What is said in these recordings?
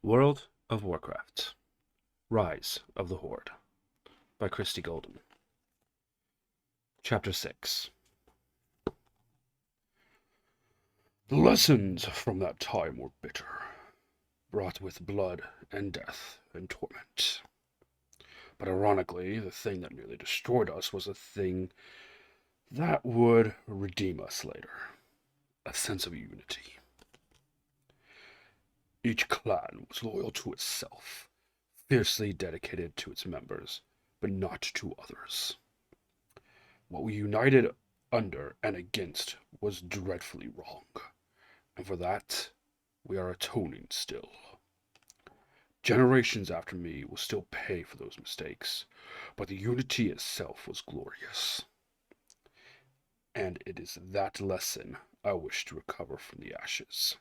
World of Warcraft Rise of the Horde by Christy Golden. Chapter 6. The lessons from that time were bitter, brought with blood and death and torment. But ironically, the thing that nearly destroyed us was a thing that would redeem us later. A sense of unity. Each clan was loyal to itself, fiercely dedicated to its members, but not to others. What we united under and against was dreadfully wrong, and for that we are atoning still. Generations after me will still pay for those mistakes, but the unity itself was glorious. And it is that lesson I wish to recover from the ashes.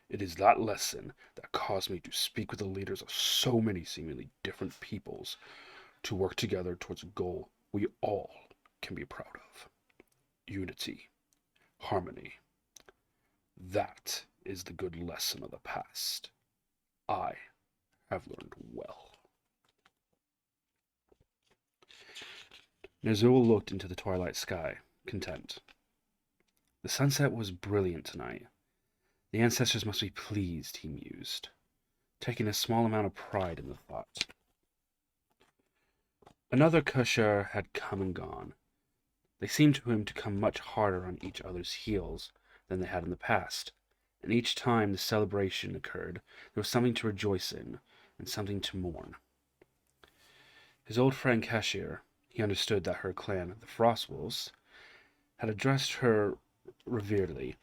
It is that lesson that caused me to speak with the leaders of so many seemingly different peoples to work together towards a goal we all can be proud of. Unity. Harmony. That is the good lesson of the past. I have learned well. Ner'zhul looked into the twilight sky, content. The sunset was brilliant tonight. The ancestors must be pleased, he mused, taking a small amount of pride in the thought. Another Kusher had come and gone. They seemed to him to come much harder on each other's heels than they had in the past, and each time the celebration occurred, there was something to rejoice in and something to mourn. His old friend Kashir, he understood that her clan, the Frostwolves, had addressed her reveredly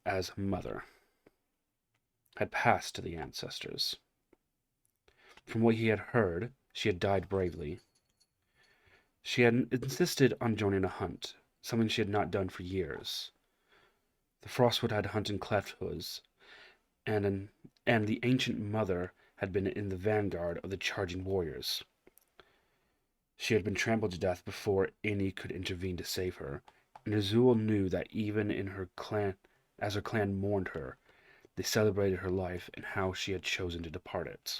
as mother, had passed to the ancestors. From what he had heard, she had died bravely. She had insisted on joining a hunt, something she had not done for years. The Frostwood had hunted Clefthoods, and the ancient mother had been in the vanguard of the charging warriors. She had been trampled to death before any could intervene to save her, and Azul knew that even in her clan, as her clan mourned her, they celebrated her life and how she had chosen to depart it.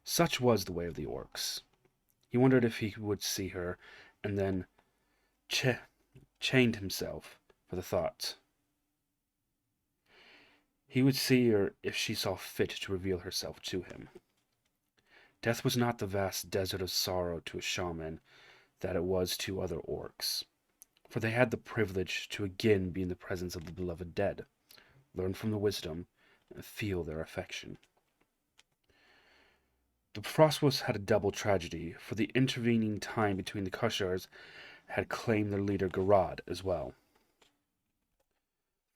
Such was the way of the Orcs. He wondered if he would see her, and then chained himself for the thought. He would see her if she saw fit to reveal herself to him. Death was not the vast desert of sorrow to a shaman that it was to other Orcs, for they had the privilege to again be in the presence of the beloved dead, learn from the wisdom, and feel their affection. The Frostwolves had a double tragedy, for the intervening time between the Kushars had claimed their leader Garad as well.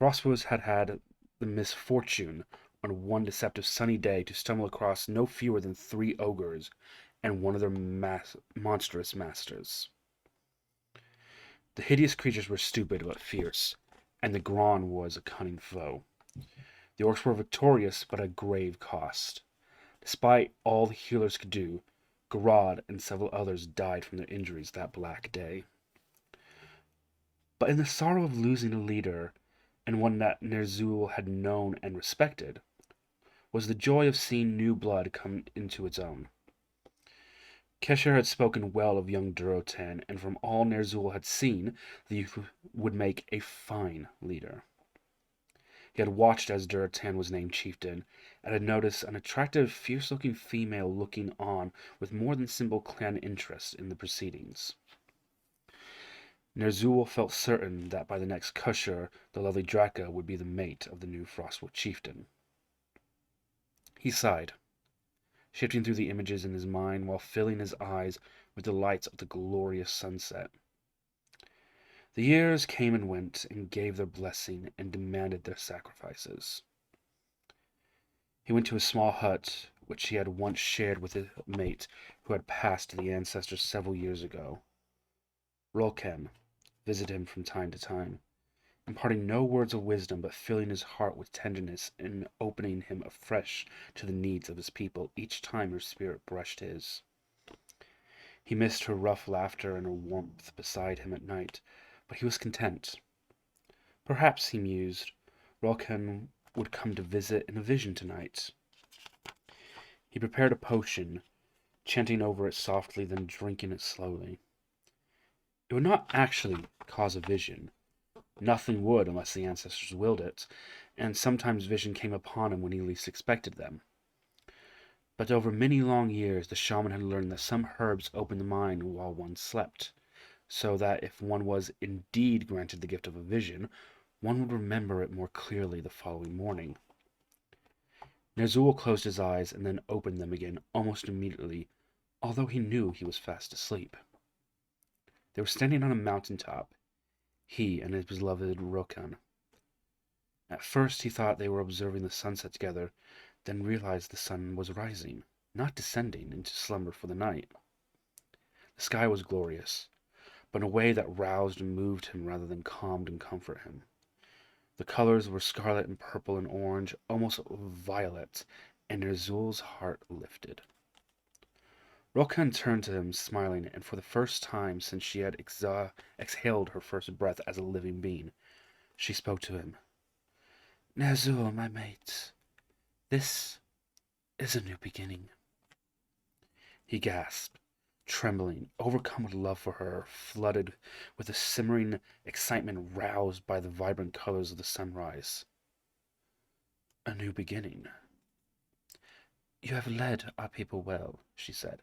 Frostwolves had had the misfortune on one deceptive sunny day to stumble across no fewer than 3 ogres and one of their monstrous masters. The hideous creatures were stupid but fierce, and the Gron was a cunning foe. The Orcs were victorious, but at grave cost. Despite all the healers could do, Garad and several others died from their injuries that black day. But in the sorrow of losing a leader, and one that Ner'zhul had known and respected, was the joy of seeing new blood come into its own. Kesher had spoken well of young Durotan, and from all Ner'zhul had seen, the youth would make a fine leader. He had watched as Durotan was named chieftain, and had noticed an attractive, fierce-looking female looking on with more than simple clan interest in the proceedings. Ner'zhul felt certain that by the next Kusher, the lovely Draka would be the mate of the new Frostwood chieftain. He sighed, shifting through the images in his mind while filling his eyes with the lights of the glorious sunset. The years came and went and gave their blessing and demanded their sacrifices. He went to a small hut which he had once shared with a mate who had passed to the ancestors several years ago. Rolkem visited him from time to time, imparting no words of wisdom but filling his heart with tenderness and opening him afresh to the needs of his people each time her spirit brushed his. He missed her rough laughter and her warmth beside him at night, but he was content. Perhaps, he mused, Rolkem would come to visit in a vision tonight. He prepared a potion, chanting over it softly, then drinking it slowly. It would not actually cause a vision. Nothing would unless the ancestors willed it, and sometimes vision came upon him when he least expected them. But over many long years, the shaman had learned that some herbs opened the mind while one slept, so that if one was indeed granted the gift of a vision, one would remember it more clearly the following morning. Ner'zhul closed his eyes and then opened them again almost immediately, although he knew he was fast asleep. They were standing on a mountain top, he and his beloved Rokan. At first he thought they were observing the sunset together, then realized the sun was rising, not descending into slumber for the night. The sky was glorious, but in a way that roused and moved him rather than calmed and comforted him. The colors were scarlet and purple and orange, almost violet, and Ner'zhul's heart lifted. Rokan turned to him, smiling, and for the first time since she had exhaled her first breath as a living being, she spoke to him. Ner'zhul, my mate, this is a new beginning. He gasped, trembling, overcome with love for her, flooded with the simmering excitement roused by the vibrant colors of the sunrise. A new beginning. You have led our people well, she said,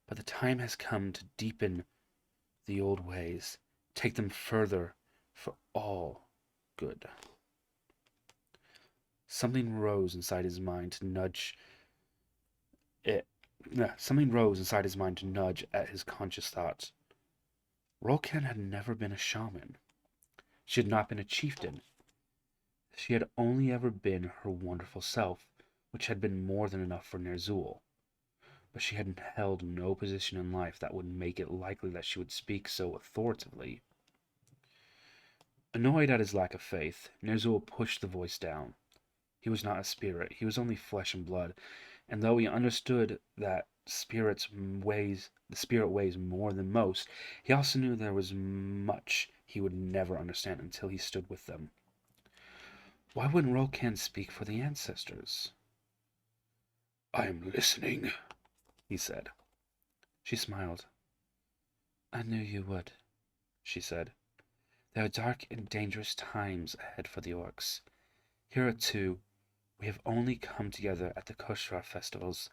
but the time has come to deepen the old ways, take them further for all good. Something rose inside his mind to nudge at his conscious thoughts. Rokan had never been a shaman. She had not been a chieftain. She had only ever been her wonderful self, which had been more than enough for Ner'zhul. But she had held no position in life that would make it likely that she would speak so authoritatively. Annoyed at his lack of faith, Ner'zhul pushed the voice down. He was not a spirit, he was only flesh and blood, and though he understood that the spirit weighs more than most, he also knew there was much he would never understand until he stood with them. Why wouldn't Rokan speak for the ancestors? I am listening, he said. She smiled. I knew you would, she said. There are dark and dangerous times ahead for the orcs. Here are two. We have only come together at the Koshra festivals.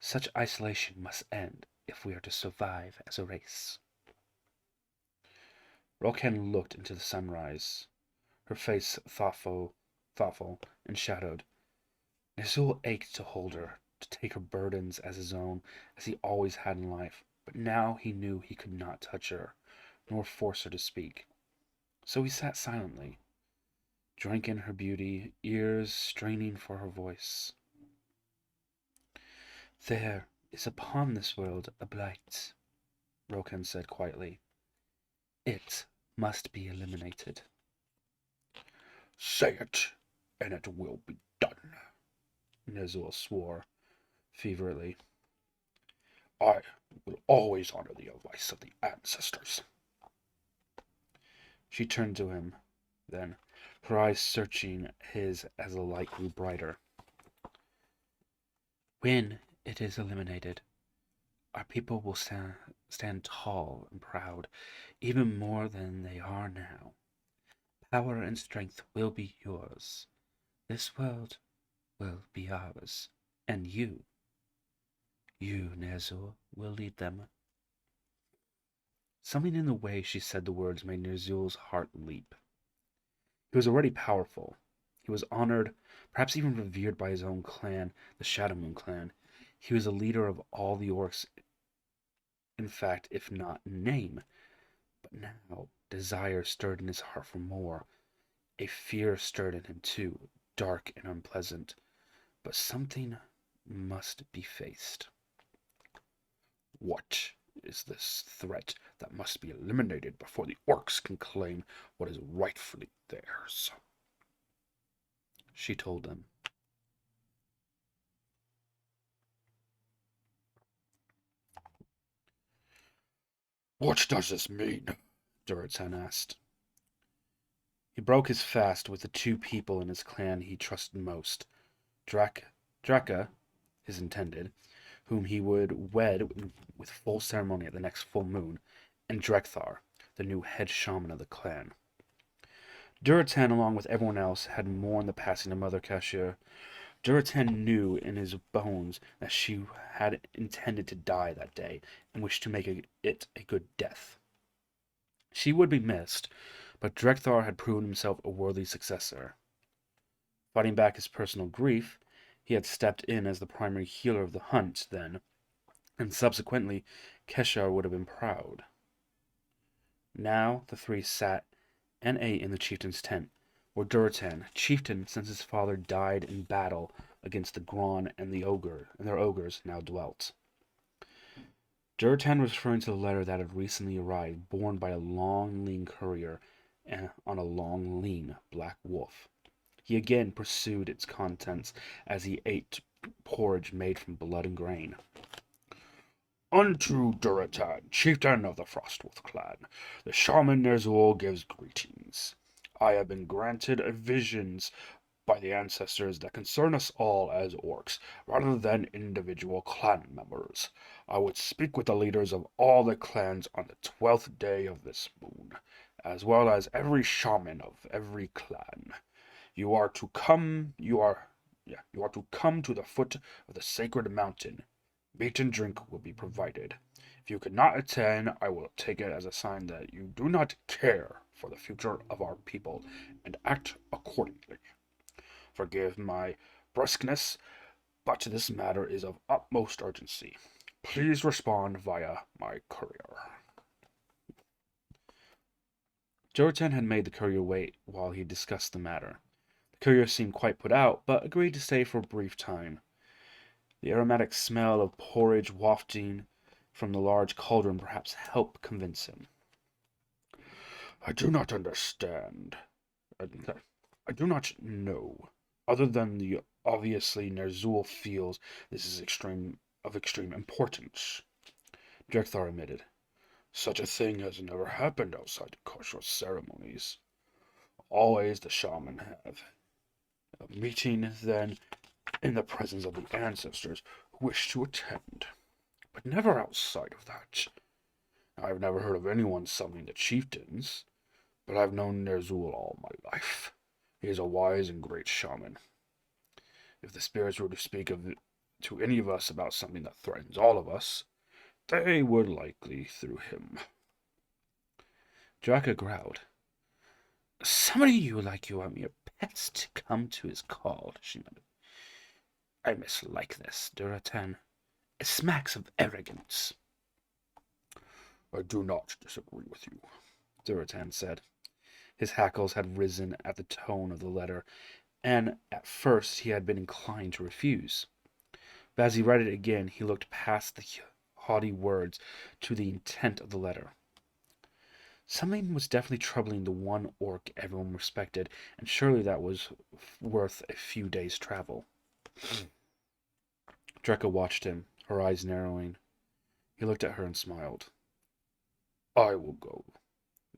Such isolation must end if we are to survive as a race. Rokan looked into the sunrise, her face thoughtful and shadowed. Ner'zhul ached to hold her, to take her burdens as his own, as he always had in life, but now he knew he could not touch her, nor force her to speak. So he sat silently, drank in her beauty, ears straining for her voice. There is upon this world a blight, Rokan said quietly. It must be eliminated. Say it, and it will be done, Ner'zhul swore feverishly. I will always honor the advice of the ancestors. She turned to him, then, her eyes searching his as the light grew brighter. When it is eliminated, our people will stand tall and proud, even more than they are now. Power and strength will be yours. This world will be ours, and you, Ner'zhul, will lead them. Something in the way she said the words made Ner'zhul's heart leap. He was already powerful. He was honored, perhaps even revered by his own clan, the Shadowmoon clan. He was a leader of all the orcs, in fact, if not in name. But now desire stirred in his heart for more. A fear stirred in him too, dark and unpleasant. But something must be faced. What is this threat that must be eliminated before the orcs can claim what is rightfully theirs? She told him. What does this mean? Durotan asked. He broke his fast with the two people in his clan he trusted most, Draka his intended, whom he would wed with full ceremony at the next full moon, and Drekthar, the new head shaman of the clan. Duratan, along with everyone else, had mourned the passing of Mother Kashir. Duratan knew in his bones that she had intended to die that day and wished to make it a good death. She would be missed, but Drekthar had proven himself a worthy successor. Fighting back his personal grief, he had stepped in as the primary healer of the hunt then, and subsequently Keshar would have been proud. Now the three sat and ate in the chieftain's tent, where Duratan, chieftain since his father died in battle against the Gron and their ogres, now dwelt. Duratan was referring to the letter that had recently arrived, borne by a long, lean courier on a long, lean black wolf. He again pursued its contents as he ate porridge made from blood and grain. Unto Duratan, chieftain of the Frostwolf clan, the shaman Ner'zhul gives greetings. I have been granted visions by the ancestors that concern us all as orcs, rather than individual clan members. I would speak with the leaders of all the clans on the 12th day of this moon, as well as every shaman of every clan. You are to come to the foot of the sacred mountain. Meat and drink will be provided. If you cannot attend, I will take it as a sign that you do not care for the future of our people, and act accordingly. Forgive my brusqueness, but this matter is of utmost urgency. Please respond via my courier. Duratan had made the courier wait while he discussed the matter. The courier seemed quite put out, but agreed to stay for a brief time. The aromatic smell of porridge wafting from the large cauldron perhaps helped convince him. I do not understand. I do not know. Other than the obviously Ner'zhul feels this is of extreme importance. Drekthar admitted. Such a thing has never happened outside the kosher ceremonies. Always the shaman have a meeting, then in the presence of the ancestors who wish to attend, but never outside of that. I've never heard of anyone summoning the chieftains, but I've known Ner'zhul all my life. He is a wise and great shaman. If the spirits were to speak to any of us about something that threatens all of us, they would likely through him. Draka growled. Summoning you like you are mere pets to come to his call, she muttered. I mislike this, Duratan. It smacks of arrogance. I do not disagree with you, Duratan said. His hackles had risen at the tone of the letter, and at first he had been inclined to refuse. But as he read it again, he looked past the haughty words to the intent of the letter. Something was definitely troubling the one orc everyone respected, and surely that was worth a few days' travel. Drekka watched him, her eyes narrowing. He looked at her and smiled. I will go,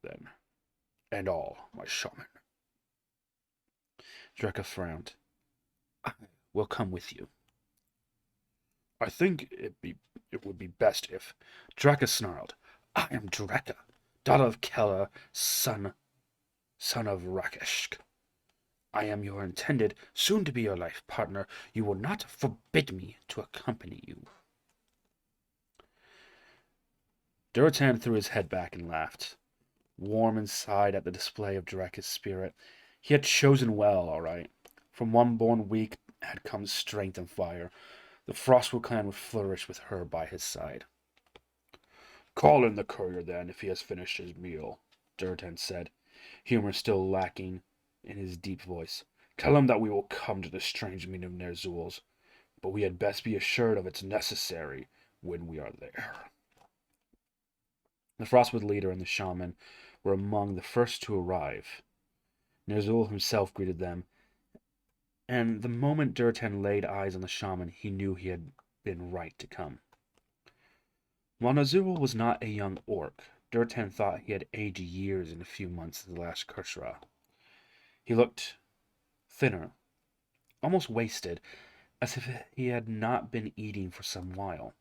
then, and all my shaman. Drekka frowned. I will come with you. I think it would be best if... Drekka snarled. I am Drekka, daughter of Kella, son of Rakeshk. I am your intended, soon-to-be your life partner. You will not forbid me to accompany you. Duratan threw his head back and laughed, warm inside at the display of Drekka's spirit. He had chosen well, all right. From one born weak had come strength and fire. The Frostwood clan would flourish with her by his side. Call in the courier, then, if he has finished his meal, Duratan said, humor still lacking in his deep voice. Tell him that we will come to the strange meeting of Ner'zhul's, but we had best be assured of its necessary when we are there. The Frostwood leader and the shaman were among the first to arrive. Ner'zhul himself greeted them, and the moment Duratan laid eyes on the shaman, he knew he had been right to come. While Ner'zhul was not a young orc, Duratan thought he had aged years in a few months of the last Kushra. He looked thinner, almost wasted, as if he had not been eating for some while.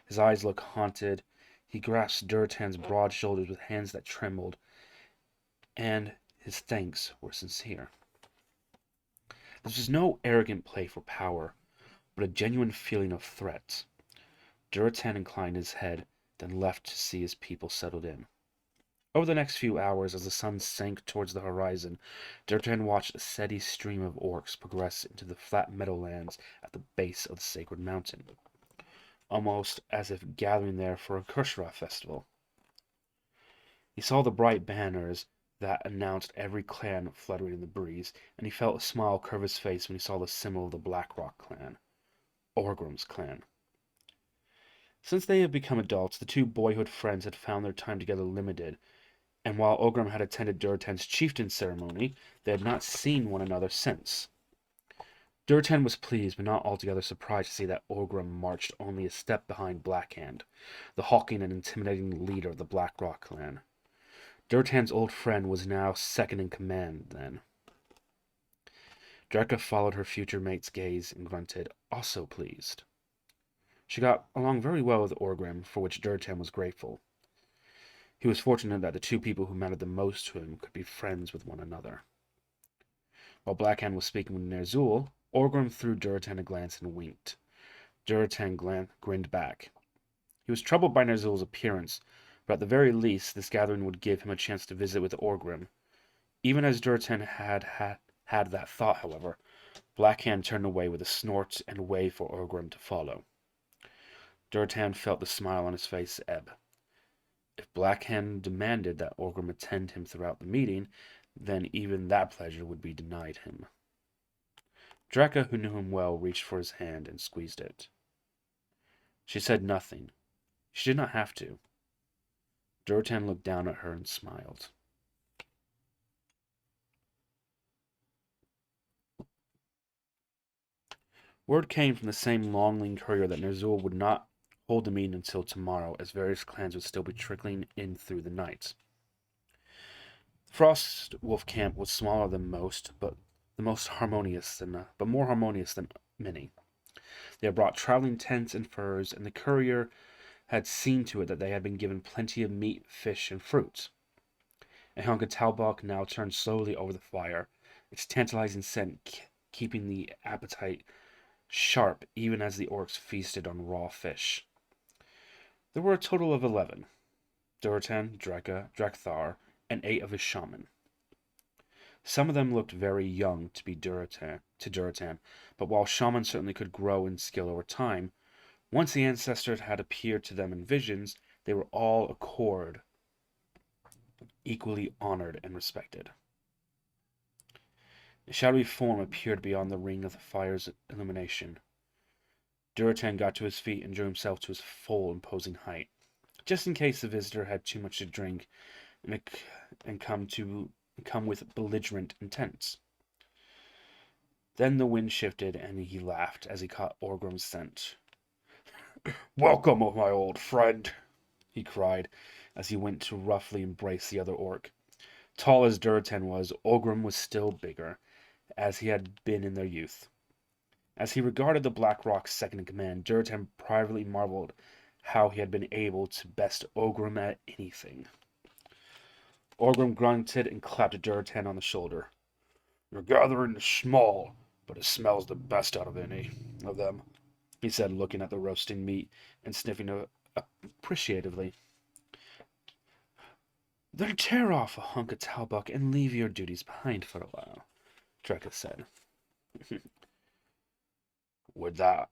His eyes looked haunted. He grasped Durotan's broad shoulders with hands that trembled, and his thanks were sincere. This was no arrogant play for power, but a genuine feeling of threat. Durotan inclined his head, then left to see his people settled in. Over the next few hours, as the sun sank towards the horizon, Durotan watched a steady stream of orcs progress into the flat meadowlands at the base of the sacred mountain, almost as if gathering there for a Kushra festival. He saw the bright banners that announced every clan fluttering in the breeze, and he felt a smile curve his face when he saw the symbol of the Blackrock clan, Orgrim's clan. Since they had become adults, the two boyhood friends had found their time together limited, and while Orgrim had attended Durotan's chieftain ceremony, they had not seen one another since. Durotan was pleased, but not altogether surprised to see that Orgrim marched only a step behind Blackhand, the hawking and intimidating leader of the Blackrock clan. Durotan's old friend was now second in command, then. Dreka followed her future mate's gaze and grunted, also pleased. She got along very well with Orgrim, for which Durotan was grateful. He was fortunate that the two people who mattered the most to him could be friends with one another. While Blackhand was speaking with Ner'zhul, Orgrim threw Durotan a glance and winked. Durotan grinned back. He was troubled by Ner'zhul's appearance, but at the very least this gathering would give him a chance to visit with Orgrim. Even as Durotan had that thought, however, Blackhand turned away with a snort and waved for Orgrim to follow. Durotan felt the smile on his face ebb. If Blackhand demanded that Orgrim attend him throughout the meeting, then even that pleasure would be denied him. Dreka, who knew him well, reached for his hand and squeezed it. She said nothing. She did not have to. Durotan looked down at her and smiled. Word came from the same longling courier that Ner'zhul would not hold the meeting until tomorrow, as various clans would still be trickling in through the night. The Frost Wolf camp was smaller than most, but more harmonious than many. They had brought traveling tents and furs, and the courier had seen to it that they had been given plenty of meat, fish, and fruit. A hunk of talbuk now turned slowly over the fire, its tantalizing scent keeping the appetite sharp even as the orcs feasted on raw fish. There were a total of 11. Durotan, Dreka, Drekthar, and 8 of his shaman. Some of them looked very young to Durotan, but while shamans certainly could grow in skill over time, once the ancestors had appeared to them in visions, they were all accord equally honored and respected. A shadowy form appeared beyond the ring of the fire's illumination. Durotan got to his feet and drew himself to his full imposing height, just in case the visitor had too much to drink and come with belligerent intent. Then the wind shifted, and he laughed as he caught Orgrim's scent. "Welcome, my old friend," he cried, as he went to roughly embrace the other orc. Tall as Durotan was, Orgrim was still bigger, as he had been in their youth. As he regarded the Blackrock's second in command, Durotan privately marveled how he had been able to best Orgrim at anything. Orgrim grunted and clapped Durotan on the shoulder. "Your gathering is small, but it smells the best out of any of them," he said, looking at the roasting meat and sniffing appreciatively. "Then tear off a hunk of talbuk and leave your duties behind for a while," Dreka said. Would that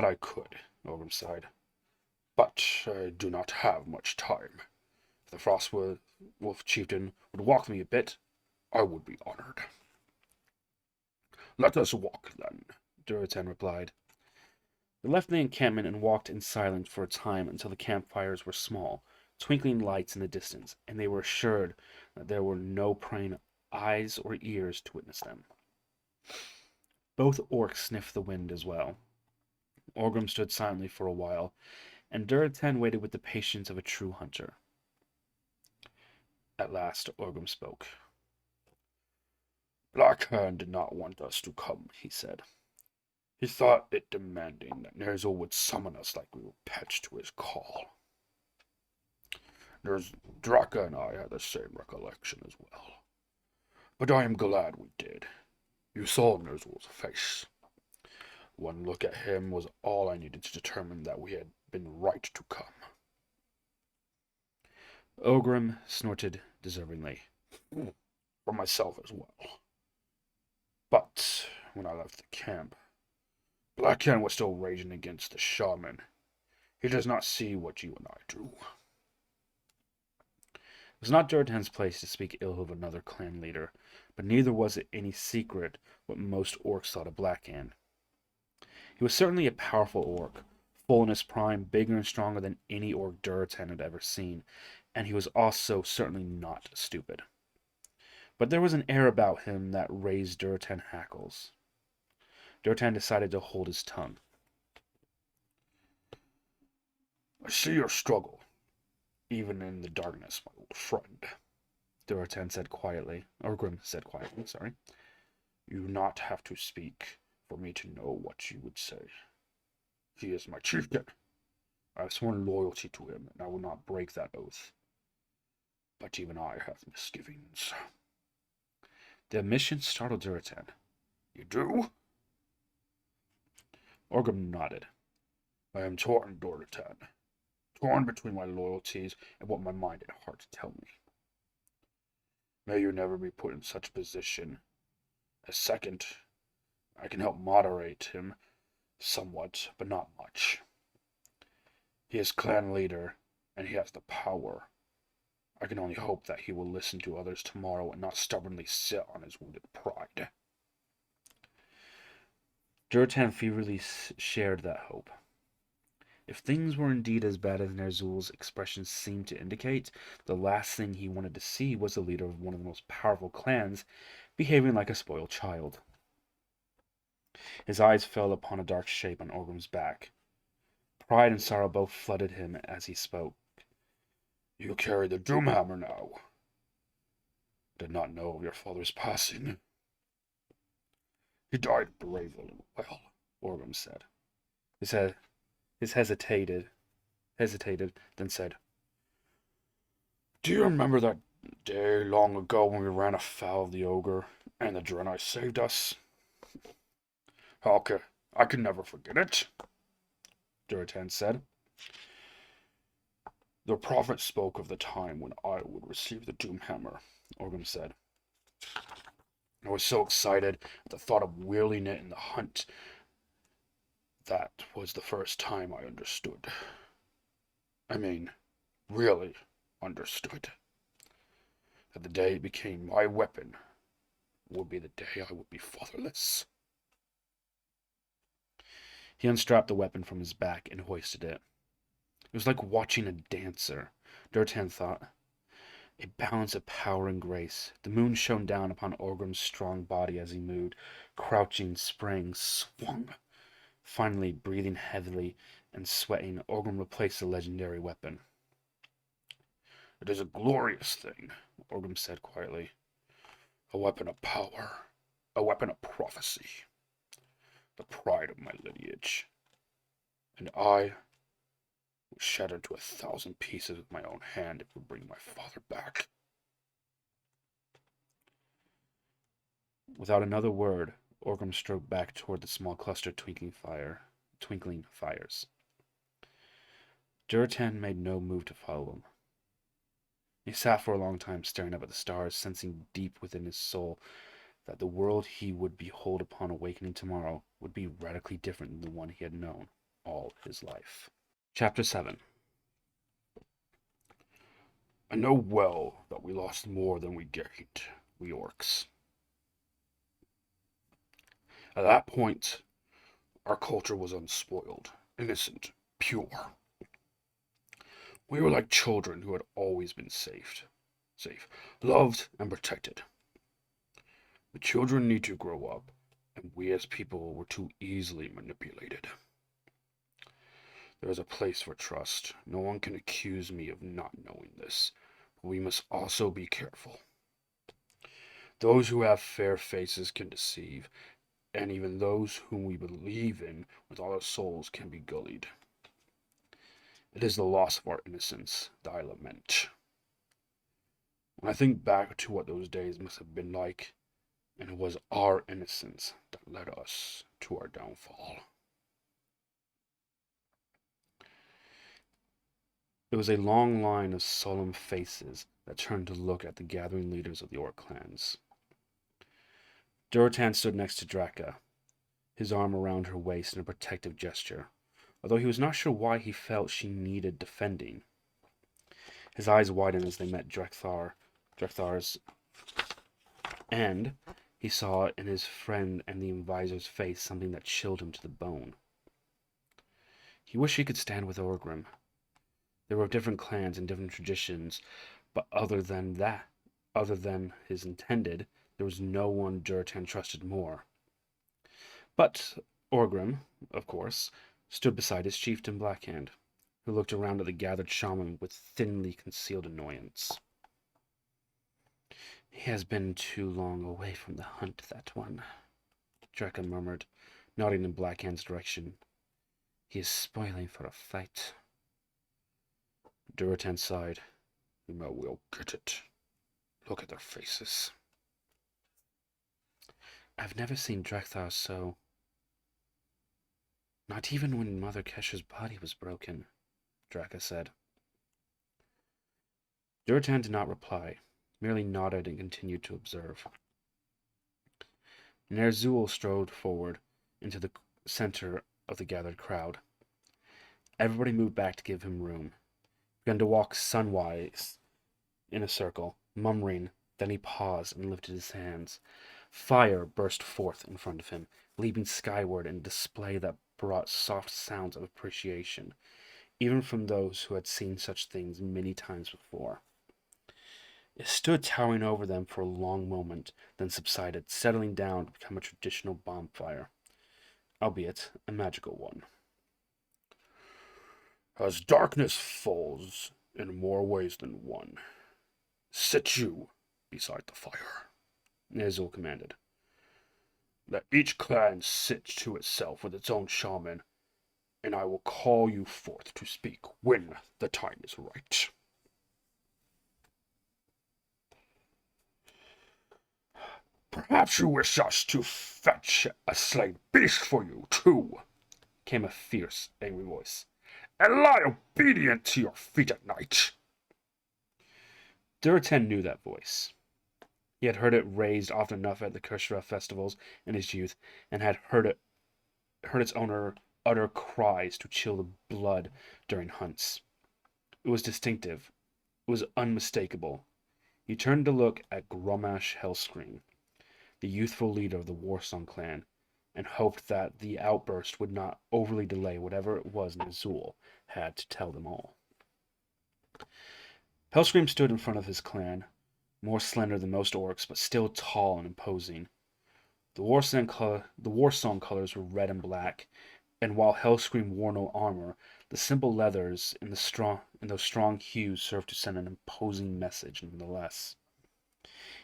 I could," Orgrim sighed. "But I do not have much time. If the Frost Wolf chieftain would walk me a bit, I would be honored." "Let us walk, then," Durotan replied. They left the encampment and walked in silence for a time until the campfires were small, twinkling lights in the distance, and they were assured that there were no prying eyes or ears to witness them. Both orcs sniffed the wind as well. Orgrim stood silently for a while, and Durotan waited with the patience of a true hunter. At last Orgrim spoke. "Blackhand did not want us to come," he said. He thought it demanding that Ner'zhul would summon us like we were pets to his call. There's Draka and I had the same recollection as well. But I am glad we did. You saw Ner'zhul's face. One look at him was all I needed to determine that we had been right to come. Ogrim snorted deservingly. For myself as well. But when I left the camp, Blackhand was still raging against the shaman. He does not see what you and I do. It was not Durtan's place to speak ill of another clan leader, but neither was it any secret what most orcs thought of Blackhand. He was certainly a powerful orc, full in his prime, bigger and stronger than any orc Durtan had ever seen, and he was also certainly not stupid. But there was an air about him that raised Durtan hackles. Durtan decided to hold his tongue. I see your struggle, even in the darkness, my old friend. Durtan said quietly, or Grim said quietly, sorry. You do not have to speak for me to know what you would say. He is my chieftain. I have sworn loyalty to him, and I will not break that oath. But even I have misgivings. The admission startled Duratan. You do? Orgrim nodded. I am torn, Duratan. Torn between my loyalties and what my mind and heart tell me. May you never be put in such a position. As second, I can help moderate him somewhat, but not much. He is clan leader, and he has the power. I can only hope that he will listen to others tomorrow and not stubbornly sit on his wounded pride. Durtan feverishly shared that hope. If things were indeed as bad as Ner'zhul's expression seemed to indicate, the last thing he wanted to see was the leader of one of the most powerful clans behaving like a spoiled child. His eyes fell upon a dark shape on Orgrim's back. Pride and sorrow both flooded him as he spoke. You carry the Doomhammer now. Did not know of your father's passing. He died bravely and well, Orgrim said. His hesitated, then said, Do you remember that day long ago when we ran afoul of the ogre and the Draenei saved us? Okay, I can never forget it, Duratan said. The prophet spoke of the time when I would receive the Doomhammer, Orgrim said. I was so excited at the thought of wielding it in the hunt. That was the first time I understood. I mean, really understood. That the day it became my weapon would be the day I would be fatherless. He unstrapped the weapon from his back and hoisted it. It was like watching a dancer, Durtan thought. A balance of power and grace. The moon shone down upon Orgrim's strong body as he moved, crouching, sprang, swung. Finally, breathing heavily and sweating, Orgrim replaced the legendary weapon. It is a glorious thing, Orgrim said quietly. A weapon of power. A weapon of prophecy. The pride of my lineage. And I was shattered to 1,000 pieces with my own hand if it would bring my father back. Without another word, Orgrim strode back toward the small cluster of twinkling fires. Duratan made no move to follow him. He sat for a long time staring up at the stars, sensing deep within his soul that the world he would behold upon awakening tomorrow would be radically different than the one he had known all his life. Chapter 7. I know well that we lost more than we gained, we orcs. At that point, our culture was unspoiled, innocent, pure. We were like children who had always been safe, loved, and protected. The children need to grow up, and we as people were too easily manipulated. There is a place for trust. No one can accuse me of not knowing this, but we must also be careful. Those who have fair faces can deceive, and even those whom we believe in with all our souls can be gullied. It is the loss of our innocence that I lament. When I think back to what those days must have been like, and it was our innocence that led us to our downfall. It was a long line of solemn faces that turned to look at the gathering leaders of the Orc clans. Durotan stood next to Draka, his arm around her waist in a protective gesture, although he was not sure why he felt she needed defending. His eyes widened as they met Drek'Thar's, and he saw in his friend and the advisor's face something that chilled him to the bone. He wished he could stand with Orgrim. There were different clans and different traditions, but other than his intended, there was no one Durotan trusted more. But Orgrim, of course, stood beside his chieftain Blackhand, who looked around at the gathered shaman with thinly concealed annoyance. He has been too long away from the hunt, that one, Draka murmured, nodding in Blackhand's direction. He is spoiling for a fight. Durotan sighed. Now we'll get it. Look at their faces. I've never seen Drek'Thar so. Not even when Mother Kesha's body was broken, Draka said. Durotan did not reply, merely nodded and continued to observe. Ner'zhul strode forward into the center of the gathered crowd. Everybody moved back to give him room. He began to walk sunwise in a circle, murmuring. Then he paused and lifted his hands. Fire burst forth in front of him, leaping skyward in a display that brought soft sounds of appreciation, even from those who had seen such things many times before. It stood towering over them for a long moment, then subsided, settling down to become a traditional bonfire, albeit a magical one. As darkness falls in more ways than one, sit you beside the fire, Ner'zhul commanded. Let each clan sit to itself with its own shaman, and I will call you forth to speak when the time is right. Perhaps you wish us to fetch a slain beast for you, too, came a fierce, angry voice, and lie obedient to your feet at night. Durotan knew that voice. He had heard it raised often enough at the Kershra festivals in his youth, and had heard its owner utter cries to chill the blood during hunts. It was distinctive. It was unmistakable. He turned to look at Grommash Hellscream, the youthful leader of the Warsong clan, and hoped that the outburst would not overly delay whatever it was Ner'zhul had to tell them all. Hellscream stood in front of his clan, more slender than most orcs, but still tall and imposing. The Warsong colors were red and black, and while Hellscream wore no armor, the simple leathers in those strong hues served to send an imposing message nonetheless.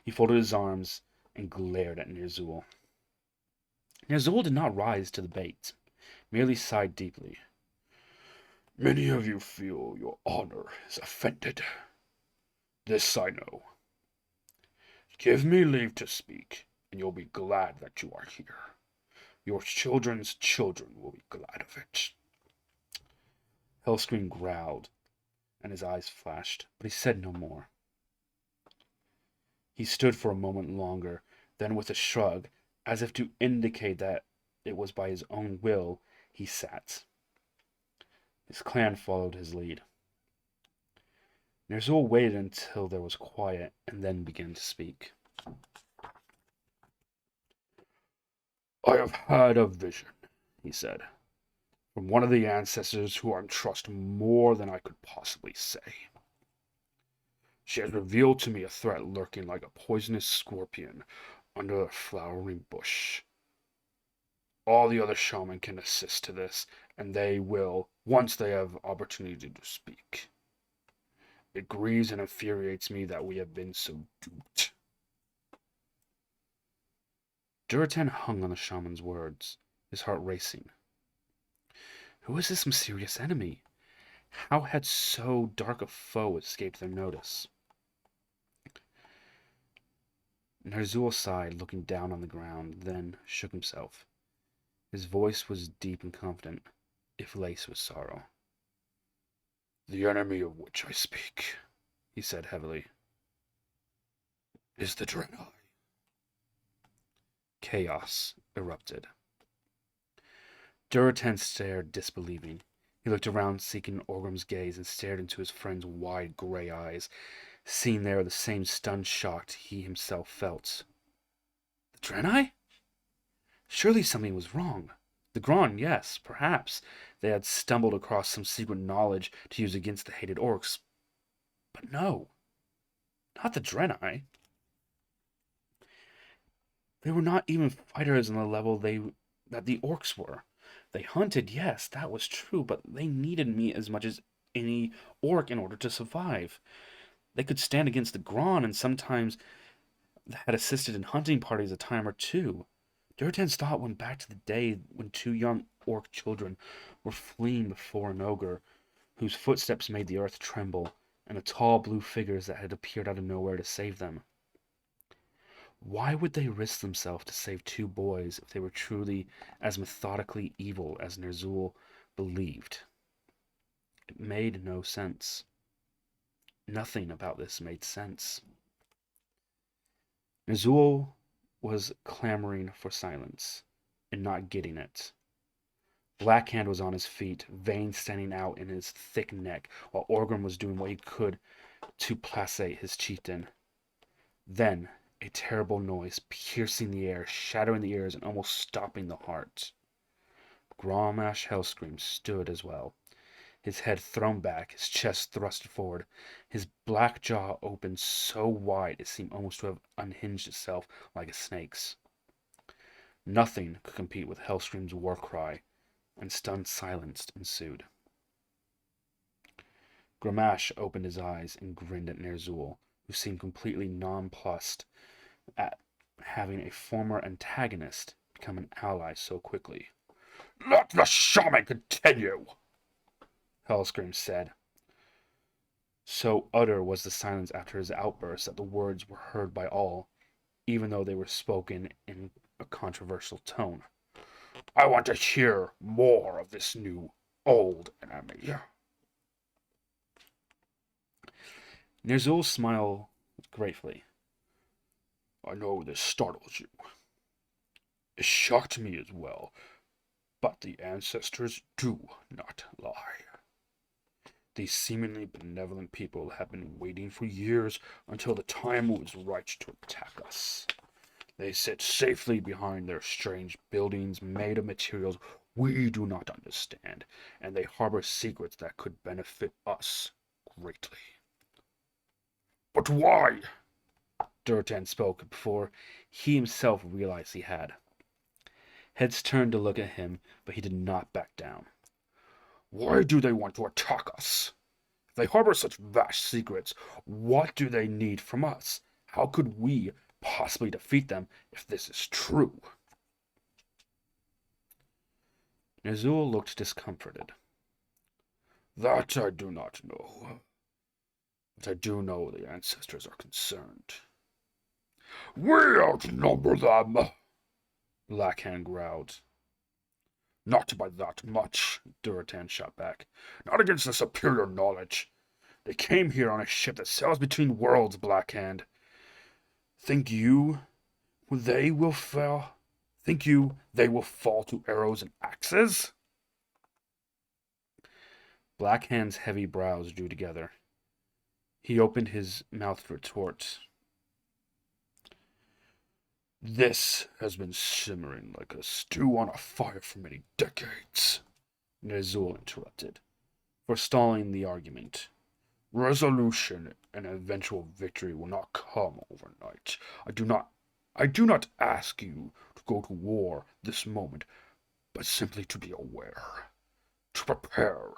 He folded his arms and glared at Ner'zhul. Ner'zhul did not rise to the bait, merely sighed deeply. Many of you feel your honor is offended. This I know. Give me leave to speak, and you'll be glad that you are here. Your children's children will be glad of it. Hellscream growled, and his eyes flashed, but he said no more. He stood for a moment longer, then with a shrug, as if to indicate that it was by his own will, he sat. His clan followed his lead. Ner'zhul waited until there was quiet, and then began to speak. I have had a vision, he said, from one of the ancestors who I trust more than I could possibly say. She has revealed to me a threat lurking like a poisonous scorpion under a flowering bush. All the other shaman can assist to this, and they will, once they have opportunity to speak. It grieves and infuriates me that we have been so duped. Duratan hung on the shaman's words, his heart racing. Who was this mysterious enemy? How had so dark a foe escaped their notice? Ner'zhul sighed, looking down on the ground, then shook himself. His voice was deep and confident, if laced with sorrow. The enemy of which I speak, he said heavily, is the Draenei. Chaos erupted. Duratan stared, disbelieving. He looked around, seeking Orgrim's gaze, and stared into his friend's wide gray eyes, seeing there the same stunned shock he himself felt. The Draenei? Surely something was wrong. The Graan, yes, perhaps. They had stumbled across some secret knowledge to use against the hated orcs. But no. Not the Draenei. They were not even fighters on the level that the orcs were. They hunted, yes, that was true, but they needed meat as much as any orc in order to survive. They could stand against the Graan and sometimes had assisted in hunting parties a time or two. Duratan's thought went back to the day when two young orc children were fleeing before an ogre whose footsteps made the earth tremble, and the tall blue figures that had appeared out of nowhere to save them. Why would they risk themselves to save two boys if they were truly as methodically evil as Ner'zhul believed? It made no sense. Nothing about this made sense. Ner'zhul was clamoring for silence and not getting it. Blackhand was on his feet, veins standing out in his thick neck, while Orgrim was doing what he could to placate his chieftain. Then a terrible noise piercing the air, shattering the ears, and almost stopping the heart. Grommash Hellscream stood as well, his head thrown back, his chest thrust forward, his black jaw opened so wide it seemed almost to have unhinged itself like a snake's. Nothing could compete with Hellscream's war cry, and stunned silence ensued. Grommash opened his eyes and grinned at Ner'zhul, who seemed completely nonplussed at having a former antagonist become an ally so quickly. Let the shaman continue, Hellscream said. So utter was the silence after his outburst that the words were heard by all, even though they were spoken in a controversial tone. I want to hear more of this new old enemy. Ner'zhul smiled gratefully. I know this startles you. It shocked me as well, but the ancestors do not lie. These seemingly benevolent people have been waiting for years until the time was right to attack us. They sit safely behind their strange buildings made of materials we do not understand, and they harbor secrets that could benefit us greatly. But why? Duratan spoke before he himself realized he had. Heads turned to look at him, but he did not back down. Why do they want to attack us? If they harbor such vast secrets, what do they need from us? How could we possibly defeat them if this is true? Ner'zhul looked discomforted. That I do not know. But I do know the ancestors are concerned. We outnumber them, Blackhand growled. Not by that much, Duratan shot back. Not against the superior knowledge. They came here on a ship that sails between worlds, Blackhand. Think you they will fall? Think you they will fall to arrows and axes? Blackhand's heavy brows drew together. He opened his mouth to retort. This has been simmering like a stew on a fire for many decades, Ner'zhul interrupted, forestalling the argument. Resolution and eventual victory will not come overnight. I do not ask you to go to war this moment, but simply to be aware, to prepare,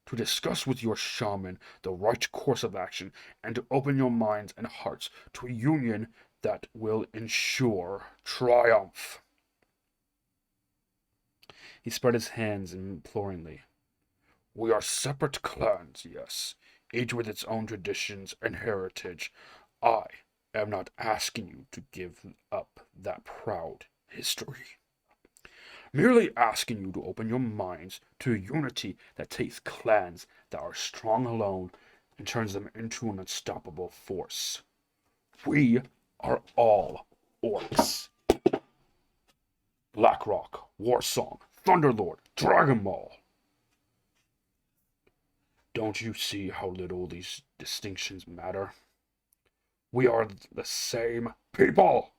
to discuss with your shaman the right course of action, and to open your minds and hearts to a union that will ensure triumph. He spread his hands imploringly. We are separate clans, yes, each with its own traditions and heritage. I am not asking you to give up that proud history. Merely asking you to open your minds to a unity that takes clans that are strong alone and turns them into an unstoppable force. We are all orcs. Blackrock, Warsong, Thunderlord, Dragon Ball. Don't you see how little these distinctions matter? We are the same people!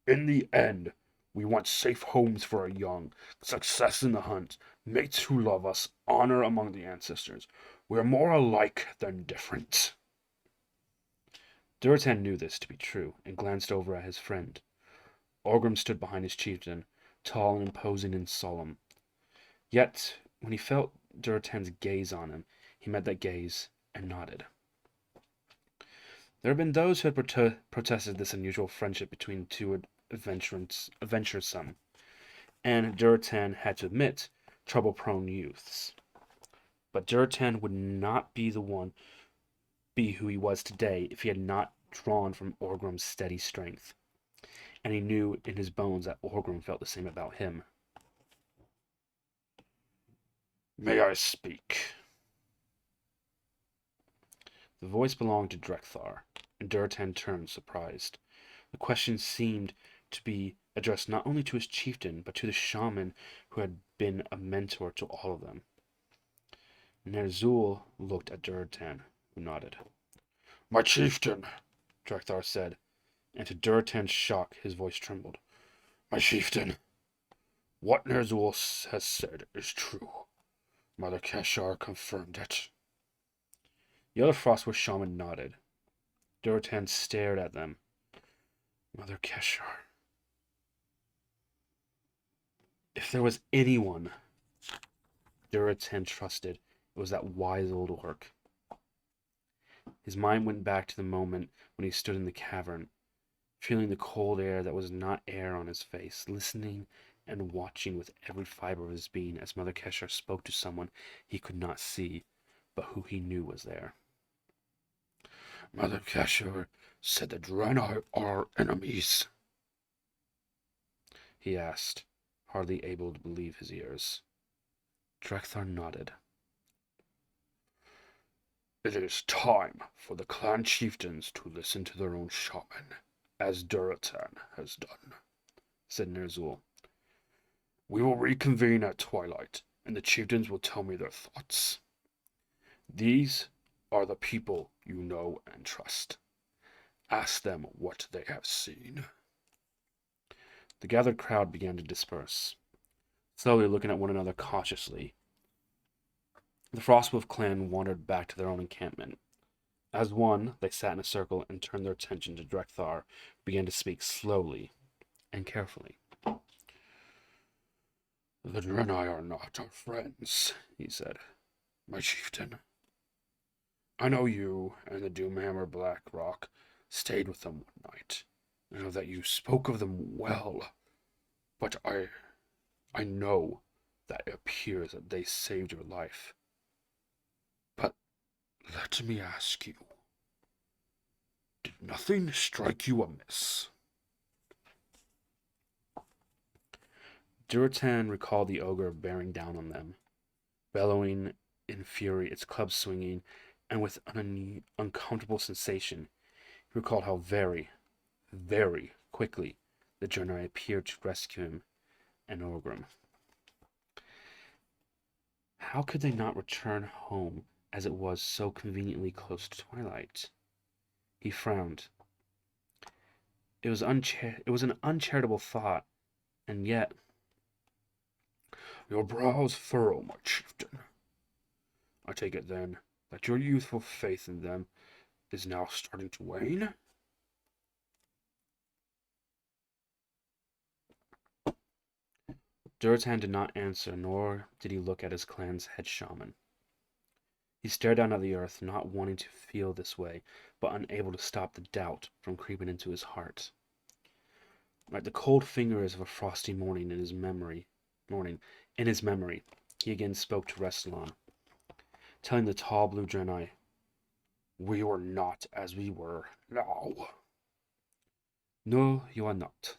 In the end, we want safe homes for our young, success in the hunt, mates who love us, honor among the ancestors. We are more alike than different. Durotan knew this to be true, and glanced over at his friend. Orgrim stood behind his chieftain, tall and imposing and solemn. Yet, when he felt Durotan's gaze on him, he met that gaze and nodded. There had been those who had protested this unusual friendship between two adventuresome, and Durotan had to admit, trouble-prone youths. But Durotan would not be who he was today if he had not drawn from Orgrim's steady strength. And he knew in his bones that Orgrim felt the same about him. May I speak? The voice belonged to Drekthar, and Durotan turned, surprised. The question seemed to be addressed not only to his chieftain, but to the shaman who had been a mentor to all of them. Ner'zhul looked at Durotan, who nodded. My chieftain, Drekthar said, and to Durotan's shock his voice trembled. My chieftain, what Ner'zhul has said is true. Mother Keshar confirmed it. The other Frostwolf shaman nodded. Durotan stared at them. Mother Keshar. If there was anyone Durotan trusted, it was that wise old orc. His mind went back to the moment when he stood in the cavern, feeling the cold air that was not air on his face, listening and watching with every fiber of his being as Mother Keshar spoke to someone he could not see, but who he knew was there. Mother Keshar said the Draenei are enemies, he asked, hardly able to believe his ears. Drekthar nodded. It is time for the clan chieftains to listen to their own shaman, as Durotan has done, said Ner'zhul. We will reconvene at twilight, and the chieftains will tell me their thoughts. These are the people you know and trust. Ask them what they have seen. The gathered crowd began to disperse, slowly looking at one another cautiously. The Frostwolf clan wandered back to their own encampment. As one, they sat in a circle and turned their attention to Drekthar, who began to speak slowly and carefully. The Draenei are not our friends, he said. My chieftain. I know you and the Doomhammer Blackrock stayed with them one night. I know that you spoke of them well, but I know that it appears that they saved your life. But let me ask you, did nothing strike you amiss? Durotan recalled the ogre bearing down on them, bellowing in fury, its club swinging, and with an uncomfortable sensation, he recalled how very, very quickly the Draenei appeared to rescue him and Orgrim. How could they not return home as it was so conveniently close to twilight? He frowned. It was an uncharitable thought, and yet... Your brows furrow, my chieftain. I take it, then, that your youthful faith in them is now starting to wane? Durotan did not answer, nor did he look at his clan's head shaman. He stared down at the earth, not wanting to feel this way, but unable to stop the doubt from creeping into his heart. Like the cold fingers of a frosty morning, in his memory, he again spoke to Restylon, telling the tall blue Draenei, We were not as we were now. "No, you are not,"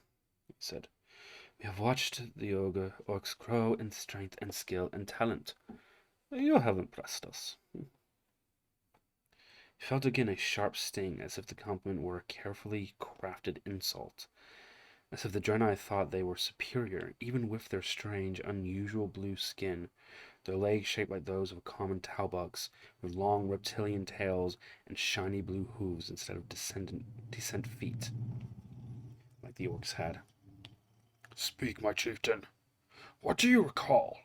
he said. "We have watched the orcs grow in strength and skill and talent. You have impressed us." He felt again a sharp sting, as if the compliment were a carefully crafted insult, as if the Draenei thought they were superior, even with their strange, unusual blue skin, their legs shaped like those of common talbugs, with long reptilian tails and shiny blue hooves instead of descent feet, like the orcs had. Speak, my chieftain. What do you recall?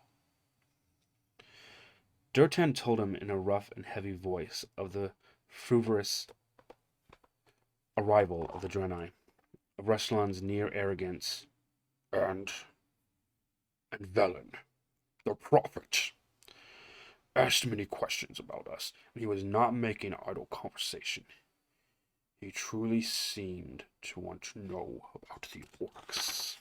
Durtan told him in a rough and heavy voice of the fruivorous arrival of the Draenei, of Restylon's near arrogance, And Velen, the prophet, asked many questions about us, and he was not making idle conversation. He truly seemed to want to know about the orcs.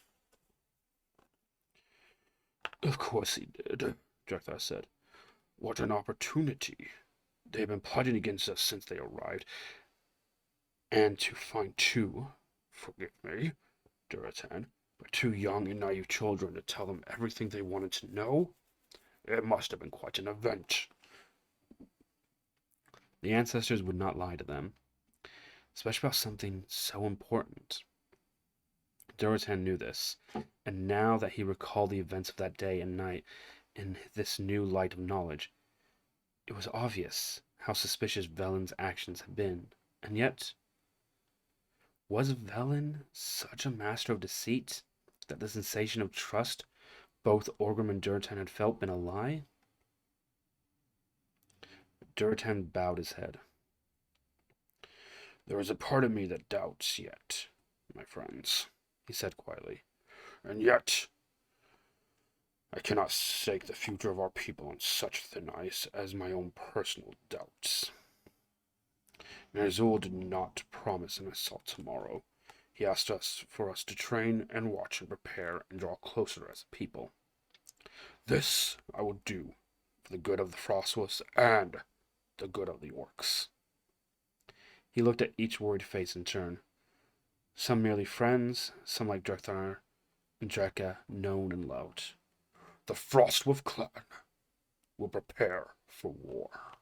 "Of course he did," Jethar said. What an opportunity. They have been plotting against us since they arrived. And to find two, forgive me, Duratan, but two young and naive children to tell them everything they wanted to know, it must have been quite an event. The ancestors would not lie to them, especially about something so important. Duratan knew this, and now that he recalled the events of that day and night in this new light of knowledge, it was obvious how suspicious Velen's actions had been. And yet, was Velen such a master of deceit that the sensation of trust both Orgrim and Duratan had felt been a lie? Duratan bowed his head. There is a part of me that doubts yet, my friends, he said quietly. And yet, I cannot stake the future of our people on such thin ice as my own personal doubts. Ner'zhul did not promise an assault tomorrow. He asked us for us to train and watch and prepare and draw closer as a people. This I will do for the good of the Frostwolves and the good of the orcs. He looked at each worried face in turn. Some merely friends, some like Drethar and Dreka, known and loved. The Frostwolf clan will prepare for war.